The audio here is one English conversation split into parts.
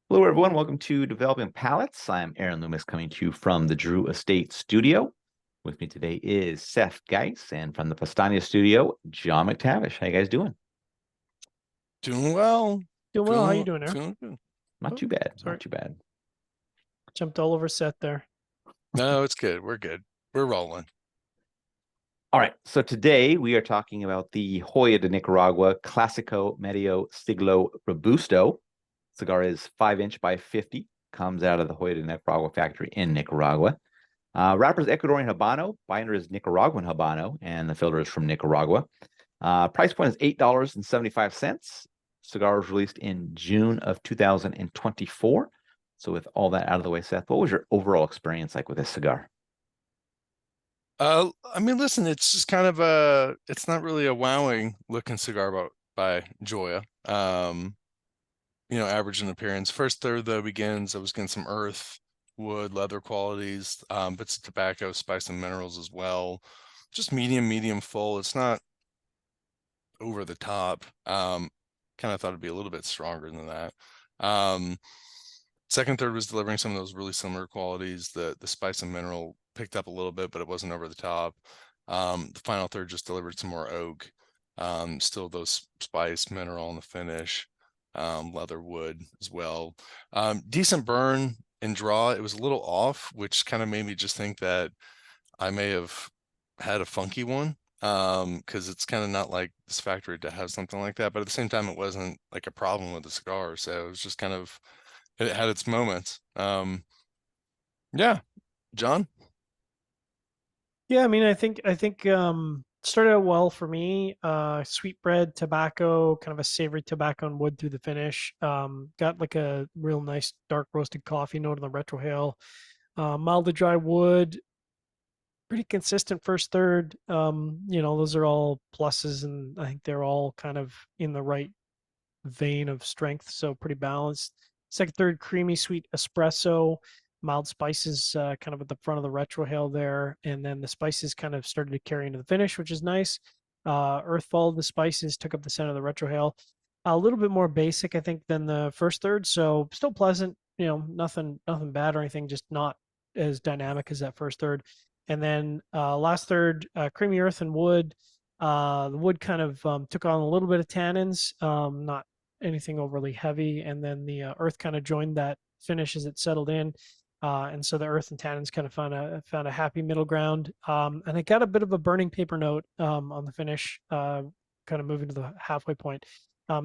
Hello, everyone. Welcome to Developing Palates. I'm Aaron Loomis coming to you from the Drew Estate Studio. With me today is Seth Geis, and from the Pastania Studio, John McTavish. How you guys doing? Doing well. Doing well. How you doing, Aaron? Feeling good. Not too bad. Not too bad. Jumped all over Seth there. No, it's good. We're good. We're rolling. All right. So today we are talking about the Joya de Nicaragua Clásico Medio Siglo Robusto. Cigar is 5-inch by 50. Comes out of the Joya de Nicaragua factory in Nicaragua. Wrapper is Ecuadorian Habano. Binder is Nicaraguan Habano, and the filter is from Nicaragua. Price point is $8.75. Cigar was released in June of 2024. So with all that out of the way, Seth, what was your overall experience like with this cigar? Listen, it's just kind of it's not really a wowing looking cigar by Joya. Average in appearance. First third though begins, I was getting some earth, wood, leather qualities, bits of tobacco, spice and minerals as well. Just medium full. It's not over the top. Kind of thought it'd be a little bit stronger than that. Second third was delivering some of those really similar qualities. The spice and mineral picked up a little bit, but it wasn't over the top. The final third just delivered some more oak. Still those spice, mineral in the finish. Leather, wood as well. Decent burn and draw. It was a little off, which kind of made me just think that I may have had a funky one, because it's kind of not like this factory to have something like that. But at the same time, it wasn't like a problem with the cigar, so it was just kind of, it had its moments. Yeah, John. Yeah, I think started out well for me. Sweetbread, tobacco, kind of a savory tobacco and wood through the finish. Got like a real nice dark roasted coffee note on the retrohale. Mild to dry wood. Pretty consistent first third. Those are all pluses, and I think they're all kind of in the right vein of strength, so pretty balanced. Second third, creamy sweet espresso, mild spices kind of at the front of the retrohale there, and then the spices kind of started to carry into the finish, which is nice. Earth followed the spices, took up the center of the retrohale. A little bit more basic, I think, than the first third, so still pleasant. Nothing bad or anything, just not as dynamic as that first third. And then last third, creamy earth and wood. The wood kind of took on a little bit of tannins, not anything overly heavy, and then the earth kind of joined that finish as it settled in, and so the earth and tannins kind of found a happy middle ground, and it got a bit of a burning paper note on the finish, kind of moving to the halfway point.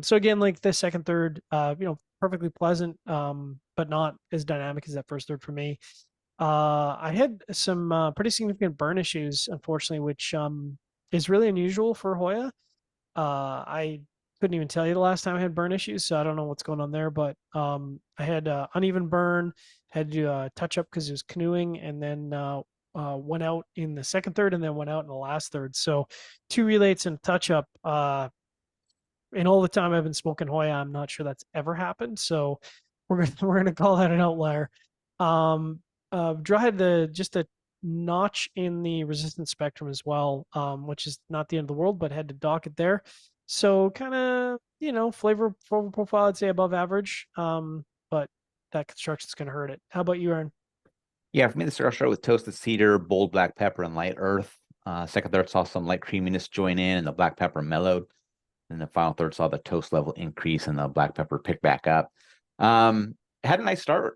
So again, like the second third, perfectly pleasant, but not as dynamic as that first third for me. I had some pretty significant burn issues, unfortunately, which is really unusual for Hoya. I couldn't even tell you the last time I had burn issues, so I don't know what's going on there. But I had uneven burn, had to do a touch up because it was canoeing, and then went out in the second third, and then went out in the last third. So 2 relates and touch up. In all the time I've been smoking Hoya, I'm not sure that's ever happened. So we're gonna call that an outlier. Draw had just a notch in the resistance spectrum as well, which is not the end of the world, but had to dock it there. So kind of, flavor profile, I'd say above average. But that construction's going to hurt it. How about you, Aaron? Yeah, for me, the cigar started with toasted cedar, bold black pepper, and light earth. Second third saw some light creaminess join in, and the black pepper mellowed. And the final third saw the toast level increase, and the black pepper pick back up. Had a nice start.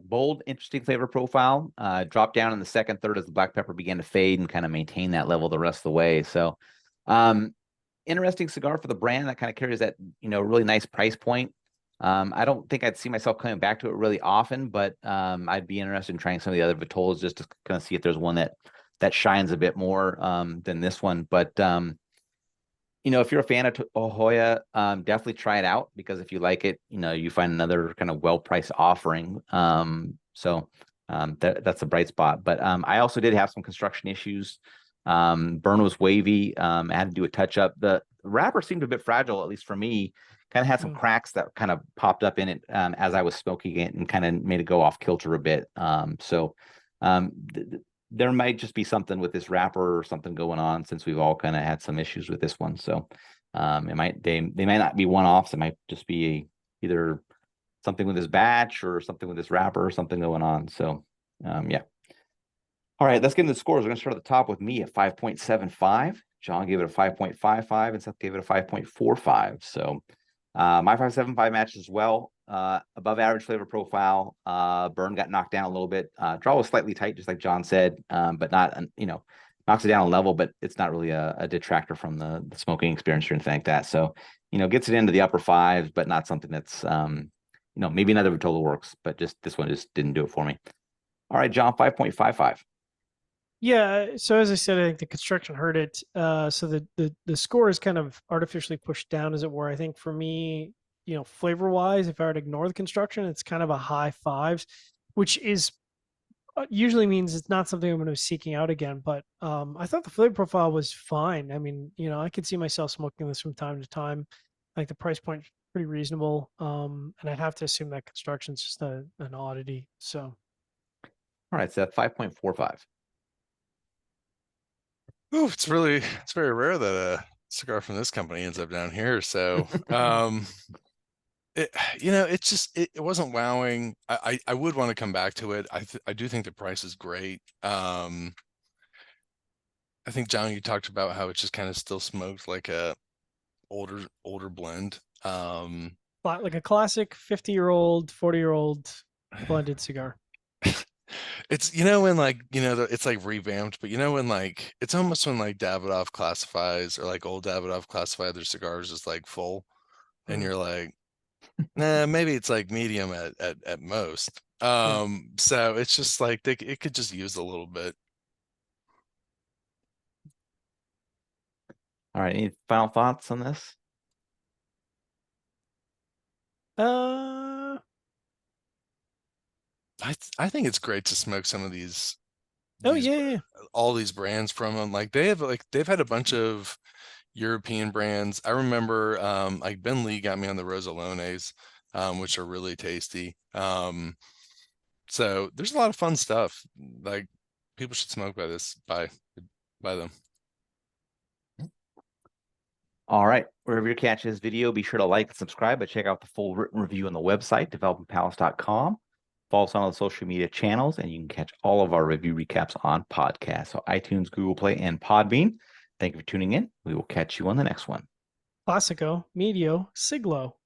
Bold, interesting flavor profile. Dropped down in the second third as the black pepper began to fade and kind of maintain that level the rest of the way. So, interesting cigar for the brand that kind of carries that, really nice price point. I don't think I'd see myself coming back to it really often, but I'd be interested in trying some of the other Vitolas just to kind of see if there's one that shines a bit more than this one. But if you're a fan of Hoya, definitely try it out, because if you like it, you find another kind of well-priced offering. So that's a bright spot. But I also did have some construction issues. Burn was wavy. I had to do a touch up. The wrapper seemed a bit fragile, at least for me. Kind of had some cracks that kind of popped up in it as I was smoking it, and kind of made it go off kilter a bit. There might just be something with this wrapper or something going on, since we've all kind of had some issues with this one. So they might not be one-offs. It might just be either something with this batch or something with this wrapper or something going on. So, yeah. All right, let's get into the scores. We're going to start at the top with me at 5.75. John gave it a 5.55, and Seth gave it a 5.45. So, my 5.75 match as well. Above average flavor profile. Burn got knocked down a little bit. Draw was slightly tight, just like John said, but not, knocks it down a level, but it's not really a detractor from the smoking experience or anything like that. So, gets it into the upper fives, but not something that's, maybe another Vitola works, but just this one just didn't do it for me. All right, John, 5.55. Yeah, so as I said, I think the construction hurt it. So the score is kind of artificially pushed down, as it were. I think for me, flavor wise, if I were to ignore the construction, it's kind of a high fives, which is usually means it's not something I'm going to be seeking out again. But I thought the flavor profile was fine. I mean, I could see myself smoking this from time to time. Like the price point pretty reasonable, and I'd have to assume that construction's just an oddity. So, all right, Seth, 5.45. Ooh, it's very rare that a cigar from this company ends up down here. So, it wasn't wowing. I would want to come back to it. I do think the price is great. I think, John, you talked about how it's just kind of still smoked like a older blend. Like a classic 50-year-old, 40-year-old blended cigar. It's when it's like revamped, but when it's almost when like Davidoff classifies, or like old Davidoff classify their cigars as like full, and you're like, nah, maybe it's like medium at most. So it's just like it could just use a little bit. All right, any final thoughts on this? I think it's great to smoke some of these. Oh yeah. All these brands from them. Like they've had a bunch of European brands. I remember like Ben Lee got me on the Rosalones, which are really tasty. So there's a lot of fun stuff. Like people should smoke by them. All right, wherever you're catching this video, be sure to like and subscribe, but check out the full written review on the website, developingpalace.com. Follow us on all the social media channels, and you can catch all of our review recaps on podcasts. So iTunes, Google Play, and Podbean. Thank you for tuning in. We will catch you on the next one. Clásico Medio Siglo.